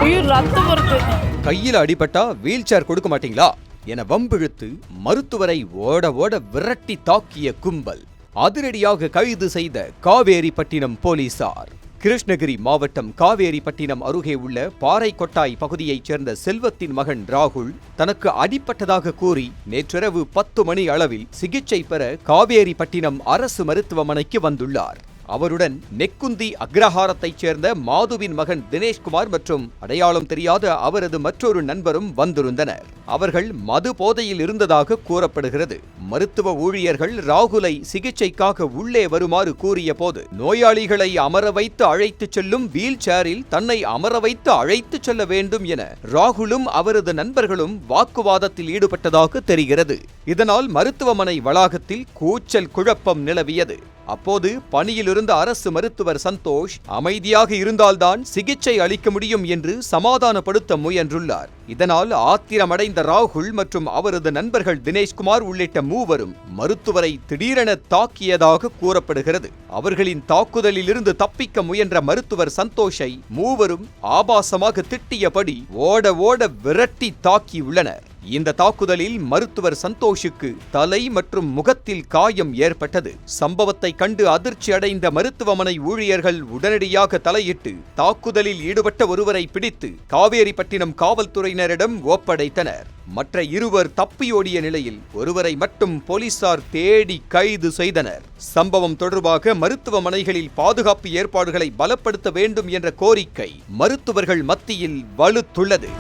உயிர் ரத்தம் வருது. கையில அடிபட்டா வீல் சேர் கொடுக்க மாட்டீங்களா என வம்பிழுத்து மருத்துவரை ஓட ஓட விரட்டி தாக்கிய கும்பல் அதிரடியாக கைது செய்த காவேரிப்பட்டினம் போலீசார். கிருஷ்ணகிரி மாவட்டம் காவேரிப்பட்டினம் அருகே உள்ள பாறைக்கொட்டாய் பகுதியைச் சேர்ந்த செல்வத்தின் மகன் ராகுல் தனக்கு அடிபட்டதாக கூறி நேற்றிரவு 10 மணி அளவில் சிகிச்சை பெற காவேரிப்பட்டினம் அரசு மருத்துவமனைக்கு வந்துள்ளார். அவருடன் நெக்குந்தி அக்ரஹாரத்தைச் சேர்ந்த மாதுவின் மகன் தினேஷ்குமார் மற்றும் அடையாளம் தெரியாத அவரது மற்றொரு நண்பரும் வந்திருந்தனர். அவர்கள் மது போதையில் இருந்ததாக கூறப்படுகிறது. மருத்துவ ஊழியர்கள் ராகுலை சிகிச்சைக்காக உள்ளே வருமாறு கூறிய போது நோயாளிகளை அமர வைத்து அழைத்துச் செல்லும் வீல் சேரில் தன்னை அமர வைத்து அழைத்துச் செல்ல வேண்டும் என ராகுலும் அவரது நண்பர்களும் வாக்குவாதத்தில் ஈடுபட்டதாக தெரிகிறது. இதனால் மருத்துவமனை வளாகத்தில் கூச்சல் குழப்பம் நிலவியது. அப்போது பணியிலிருந்த அரசு மருத்துவர் சந்தோஷ் அமைதியாக இருந்தால்தான் சிகிச்சை அளிக்க முடியும் என்று சமாதானப்படுத்த முயன்றுள்ளார். இதனால் ஆத்திரமடைந்த ராகுல் மற்றும் அவரது நண்பர்கள் தினேஷ்குமார் உள்ளிட்ட மூவரும் மருத்துவரை திடீரென தாக்கியதாக கூறப்படுகிறது. அவர்களின் தாக்குதலில் இருந்து தப்பிக்க முயன்ற மருத்துவர் சந்தோஷை மூவரும் ஆபாசமாக திட்டியபடி ஓட ஓட விரட்டி தாக்கியுள்ளனர். இந்த தாக்குதலில் மருத்துவர் சந்தோஷுக்கு தலை மற்றும் முகத்தில் காயம் ஏற்பட்டது. சம்பவத்தை கண்டு அதிர்ச்சி அடைந்த மருத்துவமனை ஊழியர்கள் உடனடியாக தலையிட்டு தாக்குதலில் ஈடுபட்ட ஒருவரை பிடித்து காவேரிப்பட்டினம் காவல்துறையினரிடம் ஒப்படைத்தனர். மற்ற இருவர் தப்பியோடிய நிலையில் ஒருவரை மட்டும் போலீசார் தேடி கைது செய்தனர். சம்பவம் தொடர்பாக மருத்துவமனைகளில் பாதுகாப்பு ஏற்பாடுகளை பலப்படுத்த வேண்டும் என்ற கோரிக்கை மருத்துவர்கள் மத்தியில் வலுத்துள்ளது.